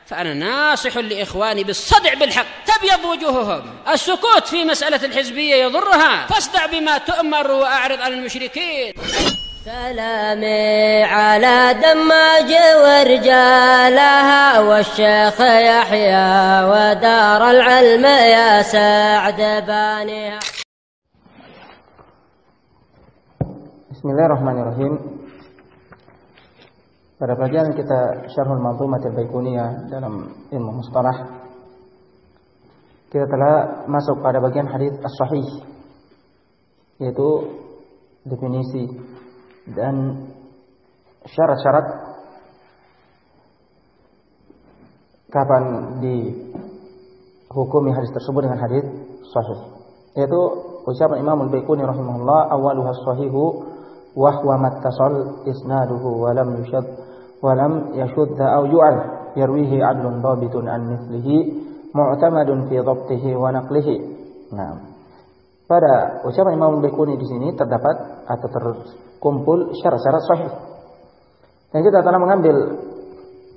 فأنا ناصح لإخواني بالصدع بالحق تبيض وجوههم. السكوت في مسألة الحزبية يضرها، فاصدع بما تؤمر وأعرض عن المشركين. سلامي على دماج ورجالها والشيخ يحيى ودار العلم يا سعد بانيها. Bismillahirrahmanirrahim. Pada pelajaran kita Syarhul Manzumatil Baiquniyah dalam ilmu mustalah, kita telah masuk pada bagian hadis as-sahih, yaitu definisi dan syarat-syarat kapan dihukumi hadis tersebut dengan hadis sahih. Yaitu ucapan Imam Al-Baiquni rahimahullah, awaluha sahihu wa huwa mattasal isnaduhu wa lam yashudda aw yu'al yarwihi adlun dhabitun an mithlihi mu'tamadun fi dhabtihi wa naqlihi. Nah, pada ucapan Imam Al-Baiquni di sini terdapat atau terkumpul syarat-syarat sahih. Dan kita telah mengambil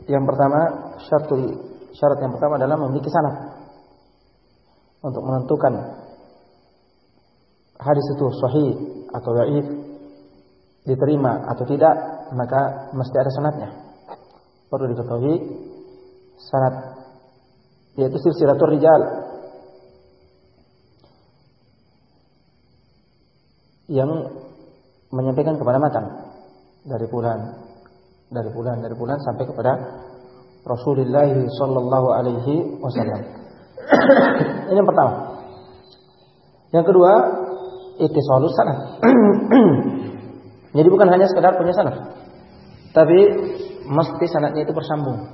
yang pertama, syarat yang pertama adalah memiliki sanad. Untuk menentukan hadis itu sahih atau dhaif, diterima atau tidak, maka mesti ada sanadnya. Perlu diketahui sanad yaitu silsilatul rijal yang menyampaikan kepada matan dari fulan sampai kepada Rasulullah sallallahu alaihi wasallam. Ini yang pertama. Yang kedua, ittisalus sanad. Jadi bukan hanya sekedar punya sanad, tapi mesti sanadnya itu bersambung.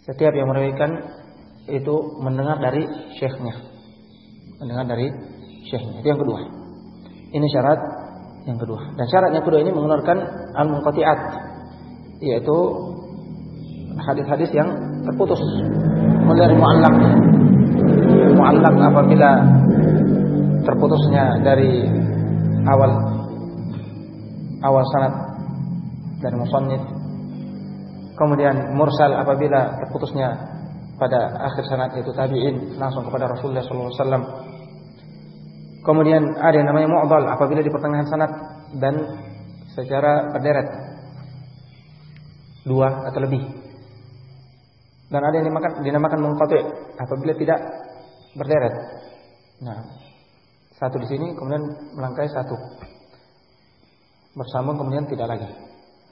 Setiap yang meriwayatkan itu mendengar dari syekhnya. Itu yang kedua. Ini syarat yang kedua. Dan syarat yang kedua ini mengeluarkan al-munqati'at, yaitu hadis-hadis yang terputus, mulai dari mu'allaq. Mu'allaq apabila terputusnya dari awal sanad dari musannif. Kemudian mursal apabila terputusnya pada akhir sanad yaitu tabi'in langsung kepada Rasulullah sallallahu alaihi wasallam. Kemudian ada yang namanya mu'dhal apabila di pertengahan sanad dan secara berderet dua atau lebih. Dan ada yang dinamakan munqati' apabila tidak berderet. Nah, satu di sini kemudian melangkai satu, bersambung kemudian tidak lagi,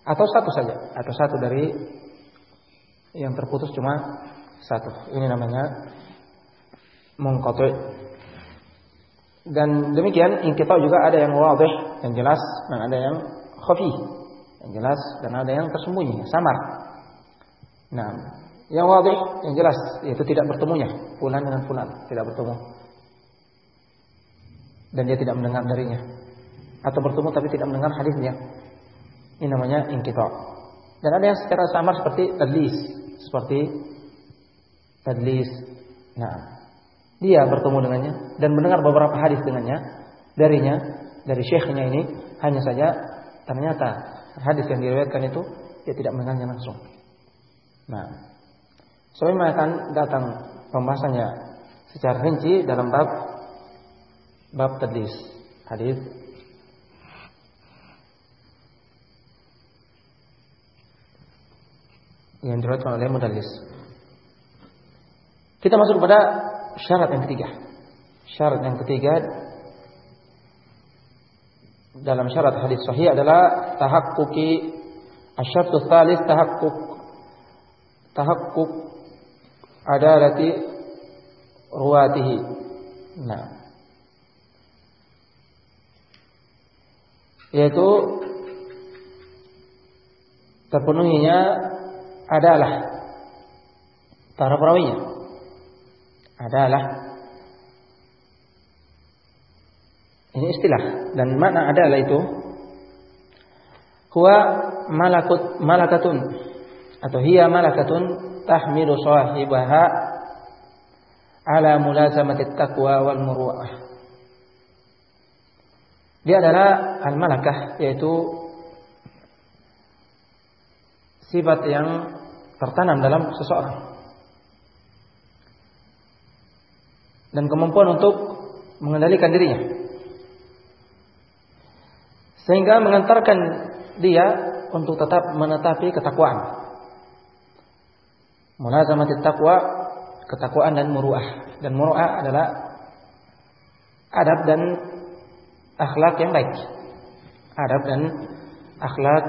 atau satu saja, atau satu dari yang terputus cuma satu. Ini namanya munqati'. Dan demikian inqita' juga ada yang wadih, yang jelas, dan ada yang khafi, yang jelas, dan ada yang tersembunyi, samar. Nah, yang wadih, yang jelas, yaitu tidak bertemunya fulan dengan fulan, tidak bertemu, dan dia tidak mendengar darinya, atau bertemu tapi tidak mendengar hadisnya. Ini namanya inqita'. Dan ada yang secara samar seperti tadlis. Nah, dia bertemu dengannya dan mendengar beberapa hadis dari syekhnya ini, hanya saja ternyata hadis yang diriwayatkan itu dia tidak mendengarnya langsung. Nah, sebagaimana akan datang pembahasannya secara rinci dalam bab tadlis, hadis yang diriwayatkan oleh mudallis. Kita masuk kepada syarat yang ketiga. Syarat yang ketiga dalam syarat hadis sahih adalah tahaqquqi asy-syartu tsalits tahaqquq adalati ruwatihi. Nah, yaitu terpenuhinya adalah para perawinya. Adalah ini istilah, dan makna adalah itu huwa malakatun atau hiya malakatun tahmilu sahibaha ala mulazamati taqwa wal muru'ah. Dia adalah al-malakah, yaitu sifat yang tertanam dalam seseorang. Dan kemampuan untuk mengendalikan dirinya. Sehingga mengantarkan dia untuk tetap menetapi ketakwaan. Mulazamatit taqwa, ketakwaan dan muru'ah. Dan muru'ah adalah adab dan akhlak yang baik. Adab dan akhlak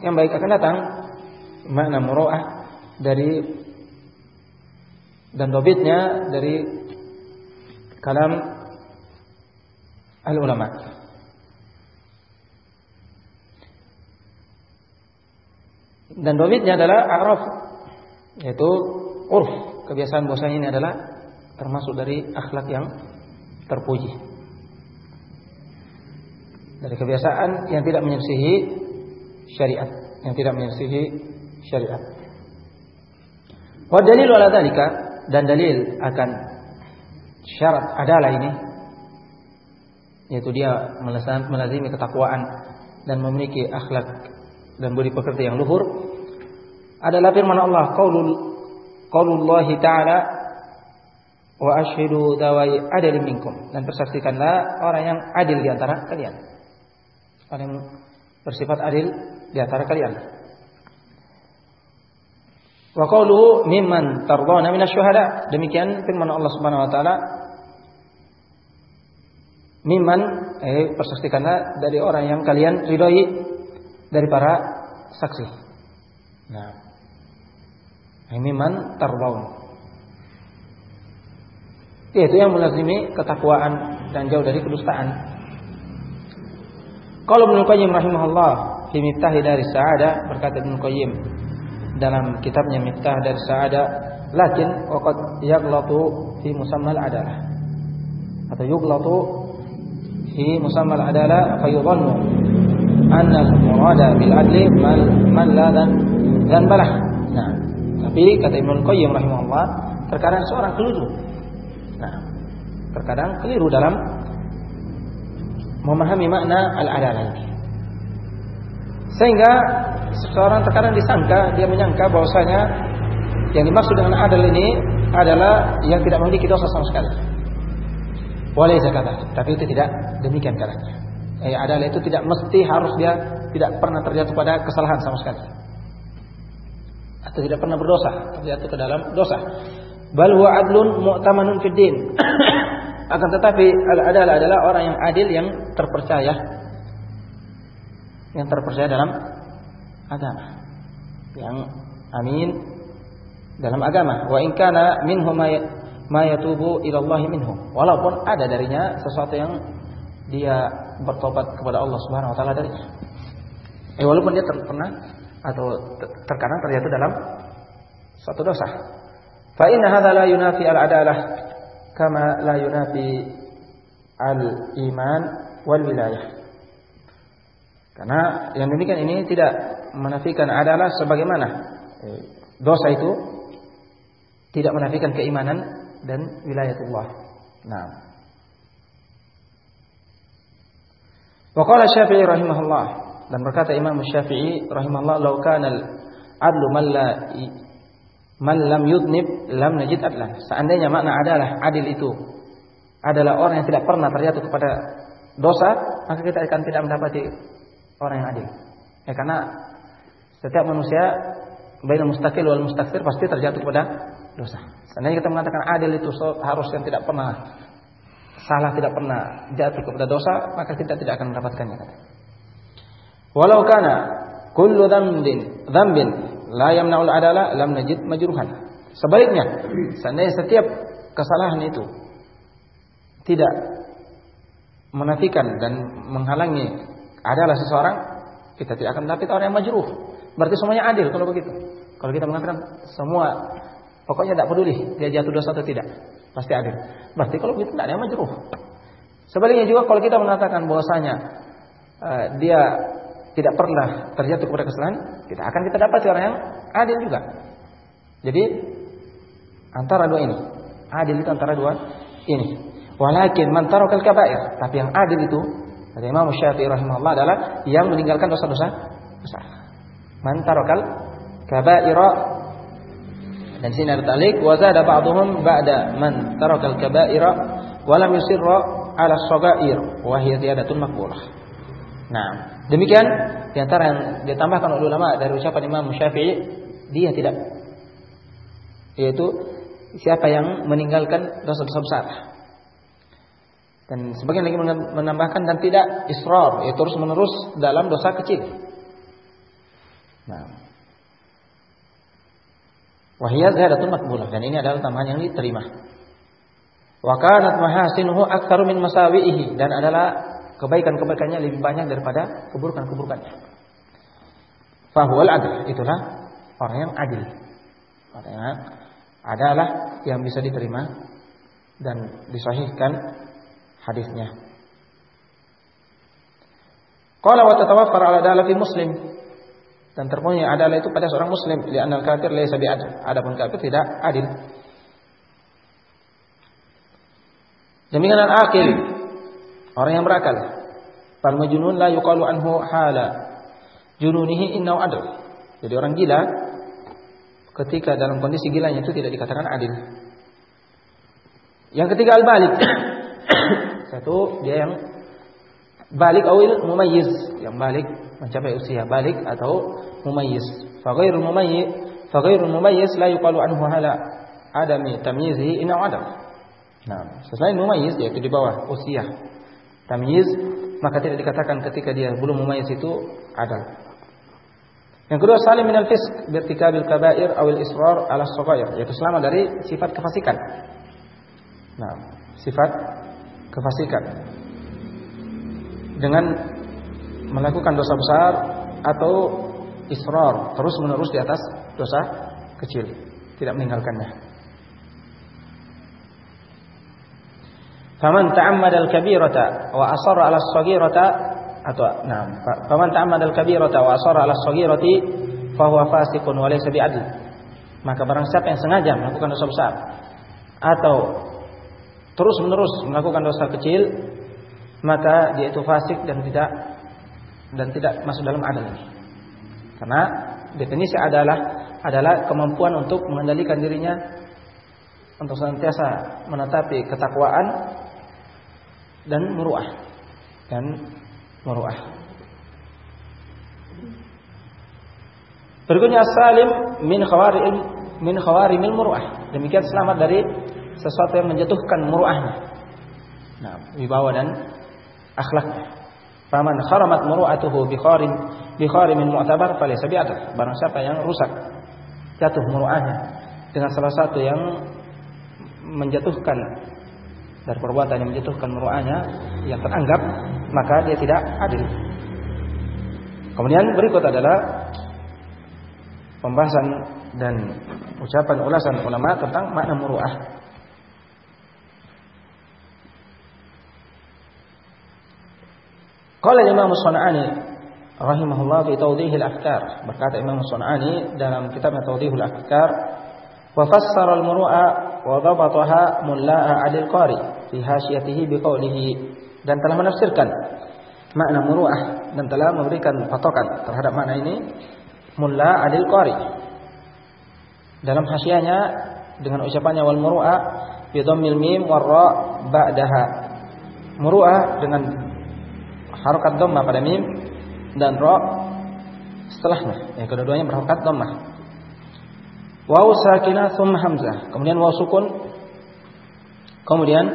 yang baik akan datang. Makna muru'ah dari dan dobitnya dari kalam al-ulama. Dan dobitnya adalah a'raf, yaitu urf, kebiasaan bahasa ini adalah termasuk dari akhlak yang terpuji. Dari kebiasaan yang tidak menyelisihi syariat, Wa dalil ala dzalika, dan dalil akan syarat adalah ini, yaitu dia melazimi ketakwaan dan memiliki akhlak dan budi pekerti yang luhur, adalah firman Allah, qaulullahi ta'ala, wa ashhidu dawai adil minkum, dan persaksikanlah orang yang adil di antara kalian, orang yang bersifat adil di antara kalian. Wa qauluhu mimman tardana minasyuhada, demikian firman Allah Subhanahu wa taala, mimman, persaksikanlah dari orang yang kalian ridhoi dari para saksi. Nah, mimman tardawun, yaitu yang melazimi ketakwaan dan jauh dari kedustaan. Qala Ibnu Qayyim rahimahullah fi Miftah Daris Sa'adah, berkata Ibnu Qayyim dalam kitabnya Miftah Daris Sa'adah, lakin waqad yaghlatu fi musammal adalah, atau yughlatu fi musammal adalah fa yudhannu anna al-murada bil adli man la dhanbalah. Nah, tapi kata Ibnu Qayyim rahimahullah, terkadang seorang keliru. Nah, terkadang keliru dalam memahami makna al-adalah ini. Sehingga seseorang terkadang dia menyangka bahwasanya yang dimaksud dengan adil ini adalah yang tidak memiliki dosa sama sekali. Walaysa kadzalik, tapi itu tidak demikian caranya. Adalah itu tidak mesti harus dia tidak pernah terjatuh pada kesalahan sama sekali, atau tidak pernah berdosa, terjatuh ke dalam dosa. Bal huwa adlun mu'tamanun fid din. Akan tetapi al-adalah adalah orang yang adil, yang terpercaya dalam agama, yang amin dalam agama. Wa in kana minhu ma yatubu ila Allah minhu, walaupun ada darinya sesuatu yang dia bertobat kepada Allah Subhanahu wa taala darinya. Walaupun dia pernah atau terkadang terjatuh dalam suatu dosa. Fa inna hadza la yunafi al-adalah kama la yunafi al-iman wal wilayah. Karena yang demikian ini tidak menafikan adalah sebagaimana dosa itu tidak menafikan keimanan dan wilayatullah. Nah, wa qala Syafi'i rahimahullah, dan berkata Imam Syafi'i rahimahullah, law kana al-adlu man lam yudnib lam najid adlan. Seandainya makna adalah adil itu adalah orang yang tidak pernah terjatuh kepada dosa, maka kita akan tidak mendapati orang yang adil. Karena setiap manusia bainal mustaqil wal mustakbir pasti terjatuh kepada dosa. Seandainya kita mengatakan adil itu harus yang tidak pernah salah, tidak pernah jatuh kepada dosa, maka kita tidak akan mendapatkannya. Walau kana kullu dzambin la yamna'ul adalah lam najid majruhan. Sebaliknya, seandainya setiap kesalahan itu tidak menafikan dan menghalangi adalah seseorang, kita tidak akan mendapati orang yang majruh. Berarti semuanya adil kalau begitu. Kalau kita mengatakan semua, pokoknya tidak peduli dia jatuh dosa atau tidak, pasti adil. Berarti kalau begitu tidak ada yang majruh. Sebaliknya juga kalau kita mengatakan bahwasanya dia tidak pernah terjatuh kepada kesalahan, kita dapati orang yang adil juga. Jadi antara dua ini, adil itu antara dua ini. Walakin man tarakal kaba'ir, tapi yang adil itu kata Imam Syafi'i rahimahullah adalah yang meninggalkan dosa-dosa besar. Man tarakal kaba'ira Dan sini ada ta'liq, wa zada ba'dhum ba'da man taraka al-kaba'ira wa lam yusirra 'ala as-saghair wa hiya ziyadatun maqbulah. Nah, demikian di antara yang ditambahkan oleh ulama dari ucapan Imam Syafi'i, dia tidak, yaitu siapa yang meninggalkan dosa-dosa besar. Dan sebagian lagi menambahkan dan tidak israr, yaitu terus menerus dalam dosa kecil. Nah, wahiyya ziyadatun maqbulah, dan ini adalah tambahan yang diterima. Wa kanat mahasinuhu aktsaru min masawihi, dan adalah kebaikan-kebaikannya lebih banyak daripada keburukan-keburukannya. Fa huwal adl, itulah orang yang adil. Artinya adalah yang bisa diterima dan disahihkan hadisnya. Qala wa tatawaffar ala adalah fi muslim, dan terpenuhi adalah itu pada seorang muslim, li'anna al-kafir laysa bi'adl, adapun kafir tidak adil. Demikian al-aqil, orang yang berakal. Fal majnun la yuqalu anhu hala jununihi innahu adl. Jadi orang gila ketika dalam kondisi gilanya itu tidak dikatakan adil. Yang ketiga al-balik. Satu, dia yang balik awil mumayyiz, yang balik mencapai usia balik atau mumayyiz. Fa ghairul mumayyiz la yuqalu anhu hala adami tamyizihi innahu adl. Nah, selain mumayyiz, yaitu di bawah usia tamyiz, maka tidak dikatakan ketika dia belum mumayyiz itu adal. Yang kedua, salim minal fisq birtikabil kaba'ir awil israr ala shaghair, yaitu selamat dari sifat kefasikan. Nah, sifat kefasikan dengan melakukan dosa besar atau israr, terus menerus di atas dosa kecil, tidak meninggalkannya. Faman ta'ammada al-kabirata wa asarra 'ala as-saghirata faman ta'ammada al-kabirata wa asarra 'ala as-saghirati fa huwa fasiqun wa laysa bi'adl. Maka barang siapa yang sengaja melakukan dosa besar atau terus-menerus melakukan dosa kecil, maka dia itu fasik dan tidak masuk dalam adil. Karena definisi adalah kemampuan untuk mengendalikan dirinya untuk senantiasa menetapi ketakwaan dan muru'ah. Berikutnya salim min khawarimil muru'ah. Demikian selamat dari sesuatu yang menjatuhkan muru'ahnya. Nah, wibawa dan akhlaknya. Faman kharamat muru'atuhu bi kharimin mu'tabar falaysa bi'adl. Barang siapa yang rusak, jatuh muru'ahnya dengan salah satu yang menjatuhkan dari perbuatan yang menjatuhkan muru'ahnya yang teranggap, maka dia tidak adil. Kemudian berikut adalah pembahasan dan ucapan ulasan ulama tentang makna muru'ah. Qala Imam As-Sun'ani rahimahullah fi tawdihil afkar, berkata Imam As-Sun'ani dalam kitabnya Tawdihul Afkar, wa fassara al-muru'a wa dhabataha mulla'a 'adil qari fi hasyatihi biqaulihi, dan telah menafsirkan makna muru'ah dan telah memberikan patokan terhadap makna ini Mulla Adil Qari dalam hasyahnya dengan ucapannya wal muru'a bi dhammil mim war ra ba'daha. Muru'ah dengan harakat dhammah pada mim dan ra setelahnya, yang kedua-duanya berharakat dhammah. Waw sakinah thumma hamzah, kemudian waw sukun, kemudian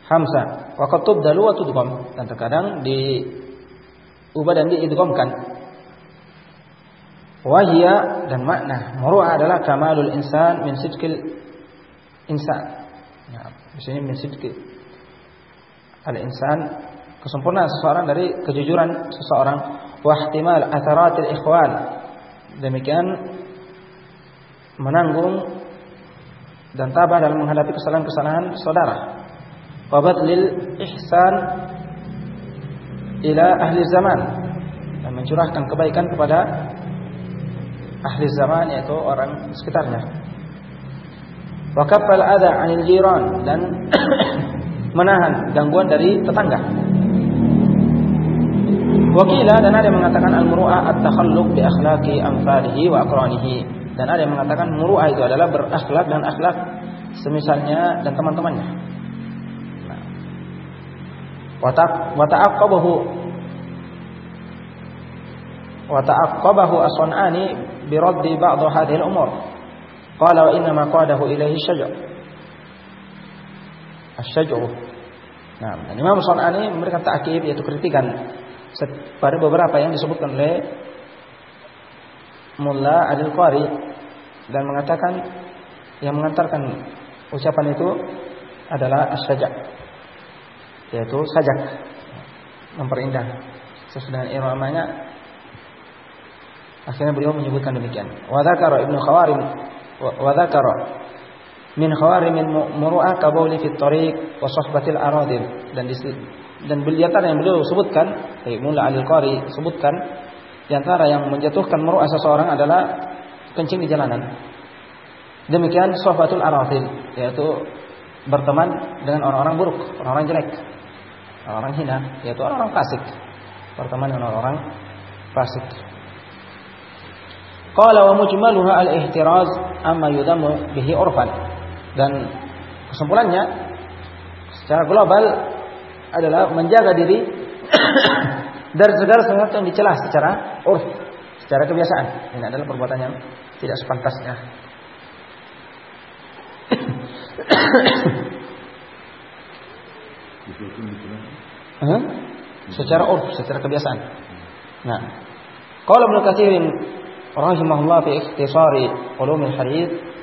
hamzah. Wa qad tubdalu wa tudgham, dan terkadang diubah dan diidghamkan. Wahia, dan makna muru'ah adalah kamalul insan min sidqil insan. Nah, di sini min sidqil al-insan, kesempurnaan seseorang dari kejujuran seseorang. Wa ihtimal atharatil ikhwan, demikian menanggung dan tabah dalam menghadapi kesalahan-kesalahan saudara. Wa badlil ihsan ila ahli zaman, dan mencurahkan kebaikan kepada ahli zaman, yaitu orang sekitarnya. Wa kaffal adha 'anil jiran, dan menahan gangguan dari tetangga. Wakila, dan ada yang mengatakan al-muru'ah at-takhalluq bi akhlaqi amsalihi wa aqranihi, Dan ada yang mengatakan muru'ah itu adalah berakhlak dan akhlak semisalnya dan teman-temannya. Nah. Wa ta'aqqabahu as-Sun'ani bi raddi ba'd hadhihi al-umur. Qala wa inna ma qadahu ilaihi asy-syaj'u. Nah, Imam Sun'ani memberikan ta'kib, yaitu kritikan pada beberapa yang disebutkan oleh Mulla Al-Qari, dan mengatakan yang mengantarkan ucapan itu adalah as-sajak, yaitu sajak, memperindah sesuai dengan iramanya. Akhirnya beliau menyebutkan demikian. Wa dzakara Ibnu Khawarim wa dzakara min khawarim muru'ah ka bauli fi tariq wa suhbatil aradil, dan beliau yang beliau sebutkan, Mulla Al-Qari sebutkan, di antara yang menjatuhkan muru'ah seseorang adalah kencing di jalanan. Demikian suhbatul aradil, yaitu berteman dengan orang-orang buruk, orang-orang jelek, orang-orang hina, yaitu orang-orang fasik. Berteman dengan orang-orang fasik. Qala wa mujmaluha al-ihtiraz amma yudamu bihi urfan. Dan kesimpulannya secara global adalah menjaga diri dari segala sesuatu yang dicela secara urf, secara kebiasaan. Ini adalah perbuatan yang tidak sepantasnya. Secara urf, secara kebiasaan. Nah, qala Ibnu Katsir rahimahullah fi ikhtisari ulumil hadits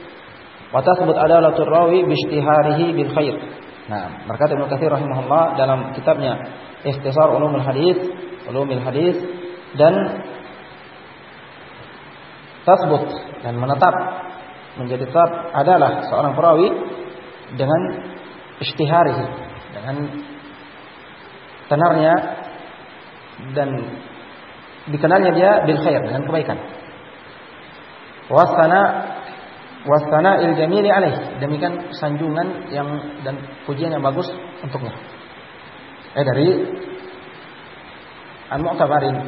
wa tathbut adalatul rawi bi ijtiharihi bil khair. Nah, berkata Ibnu Katsir rahimahullah dalam kitabnya Ikhtisar Ulumul Hadits, dan tathbut dan menetap menjadi tetap adalah seorang perawi dengan ijtiharihi, dengan tenarnya dan dikenalnya dia bil khair, dengan kebaikan. Wasana il jamili alaih, demikian sanjungan yang dan pujian yang bagus untuknya. Dari al-mu'tabarin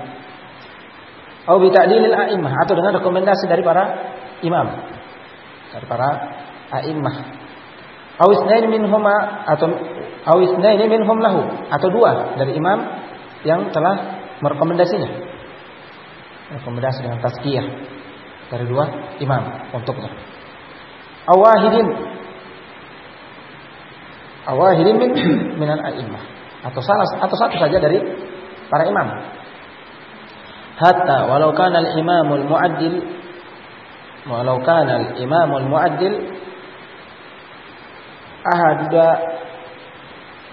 atau bi ta'dilil a'immah, atau dengan rekomendasi dari para imam, dari para a'immah. Aw isnain minhum lahu, atau dua dari imam yang telah merekomendasinya. Rekomendasi dengan tazkiyah dari dua imam untuknya. Awahidin min al-a'immah, atau satu saja dari para imam. Hatta walau kana al-imamul mu'addil ahada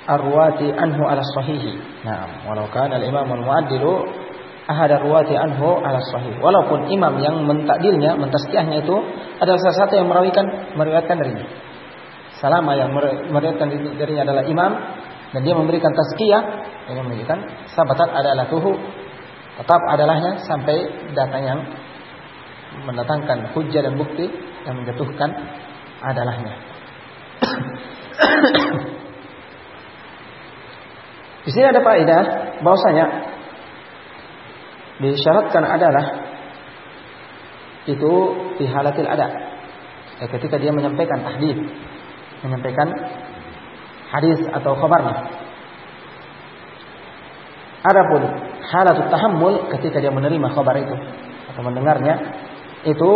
arwati anhu ala sahihi. Nah, walau kana al-imamul mu'addilu ahada arwati anhu ala sahih. Walaupun imam yang mentakdilnya, mentazkiyahnya itu adalah salah satu yang meriwayatkan darinya. Selama yang meriwayatkan darinya adalah imam dan dia memberikan tazkiyah, ini menunjukkan sabatan adalah tuhu, tetap adalahnya sampai datang yang mendatangkan hujjah dan bukti yang menjatuhkan adalahnya. Di sini ada faedah bahwasanya disyaratkan adalah itu fi halatil ada, ketika dia menyampaikan tahdits, menyampaikan hadis atau khabarnya. Adapun halatut tahammul, ketika dia menerima khabar itu atau mendengarnya, itu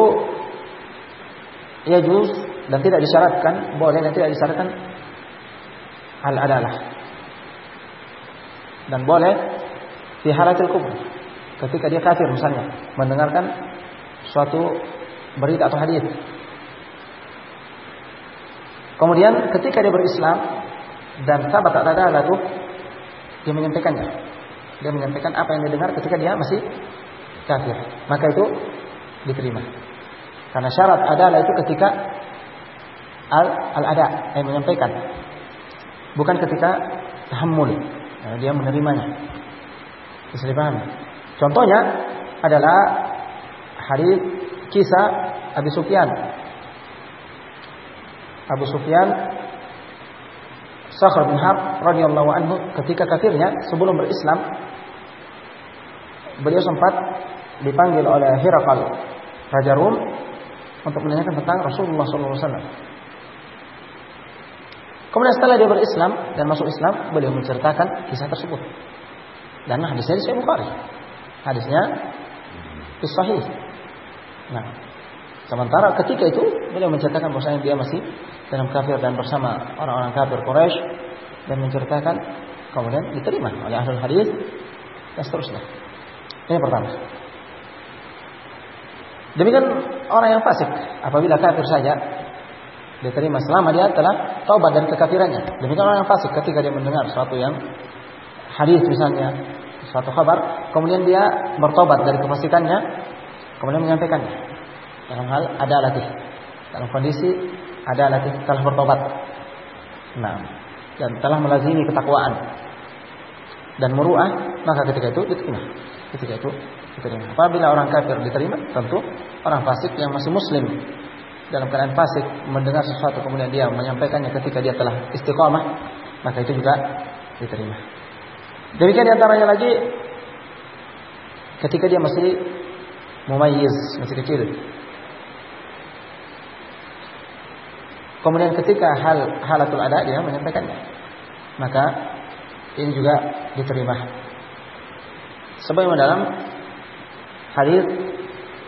yajuz dan tidak disyaratkan, boleh dan tidak disyaratkan al-adalah. Dan boleh fi halatil kufur, ketika dia kafir misalnya mendengarkan suatu berita atau hadis. Kemudian ketika dia berislam dan sahabat adalah itu, dia menyampaikannya. Dia menyampaikan apa yang didengar ketika dia masih kafir, maka itu diterima. Karena syarat adalah itu ketika al-ada, yang menyampaikan, bukan ketika tahammul, dia menerimanya. Bisa dipahami. Contohnya adalah hadis kisah Abu Sufyan Sakhr bin Harb radhiyallahu anhu, ketika kafirnya sebelum berislam, beliau sempat dipanggil oleh Herakal, Raja Rum, untuk menanyakan tentang Rasulullah SAW. Kemudian setelah dia berislam dan masuk Islam, beliau menceritakan kisah tersebut. Dan hadisnya di Sahih Bukhari. Hadisnya di Sahih. Nah, sementara ketika itu beliau menceritakan bahwasanya dia masih dalam kafir dan bersama orang-orang kafir Quraisy, dan menceritakan kemudian diterima oleh ahlul hadis dan seterusnya. Ini pertama. Demikian orang yang fasik, apabila kafir saja diterima selama dia telah taubat dari kekafirannya. Demikian orang yang fasik ketika dia mendengar sesuatu yang hadis misalnya, suatu kabar, kemudian dia bertobat dari kefasikannya, kemudian menyampaikannya dalam hal adalatih, dalam kondisi adalatih telah bertobat, nah, dan telah melazimi ketakwaan dan muru'ah, maka ketika itu diterima. Ketika itu diterima. Apabila orang kafir diterima, tentu orang fasik yang masih muslim dalam keadaan fasik mendengar sesuatu kemudian dia menyampaikannya ketika dia telah istiqamah, maka itu juga diterima. Demikian diantaranya lagi ketika dia masih mumayyiz, masih kecil. Kemudian ketika halatul ada dia menyampaikannya, maka ini juga diterima. Sebagaimana dalam hadis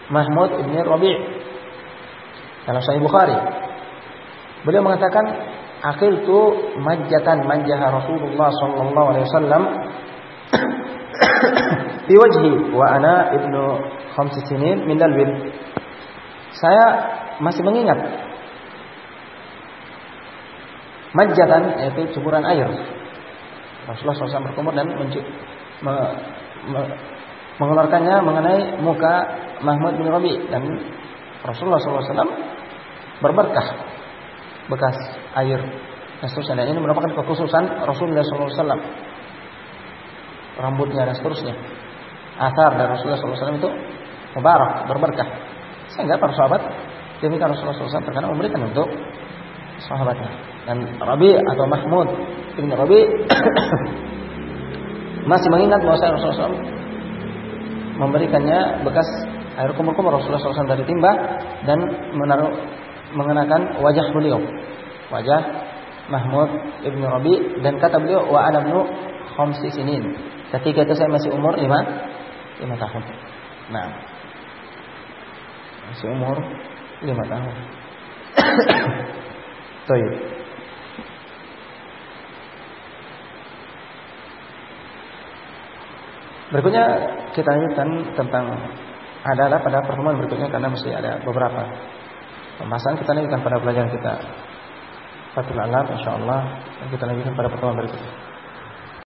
Mahmud ibn Rabi' dalam Sahih Bukhari, beliau mengatakan, "Aqiltu majjatan manjaha Rasulullah sallallahu alaihi wasallam fi wajhi wa ana ibnu 5 sinin min dalwin." Saya masih mengingat majjatan, yaitu cuburan air. Rasulullah SAW berkumur dan mengeluarkannya mengenai muka Mahmud bin Rabi, dan Rasulullah SAW berberkah bekas air dan seterusnya. Dan ini merupakan kekhususan Rasulullah SAW, rambutnya dan seterusnya. Athar dari Rasulullah SAW itu mubarak, berberkah, sehingga para sahabat demikian Rasulullah SAW terkadang memberikan untuk sahabatnya. Dan Rabi atau Mahmud bin Rabi masih mengingat bahwa Rasulullah SAW memberikannya bekas air kumur-kumur Rasulullah SAW dari timba, dan mengenakan wajah beliau, wajah Mahmud ibn Rabi, dan kata beliau, wa ana ibnu 5 sinin. Ketika itu saya masih umur 5 tahun. Nah, masih umur 5 tahun. Baik. Berikutnya kita lanjutkan tentang adalah pada pertemuan berikutnya, karena masih ada beberapa pembahasan. Kita lanjutkan pada pelajaran kita Fathul Alam, insyaallah, dan kita lanjutkan pada pertemuan berikutnya.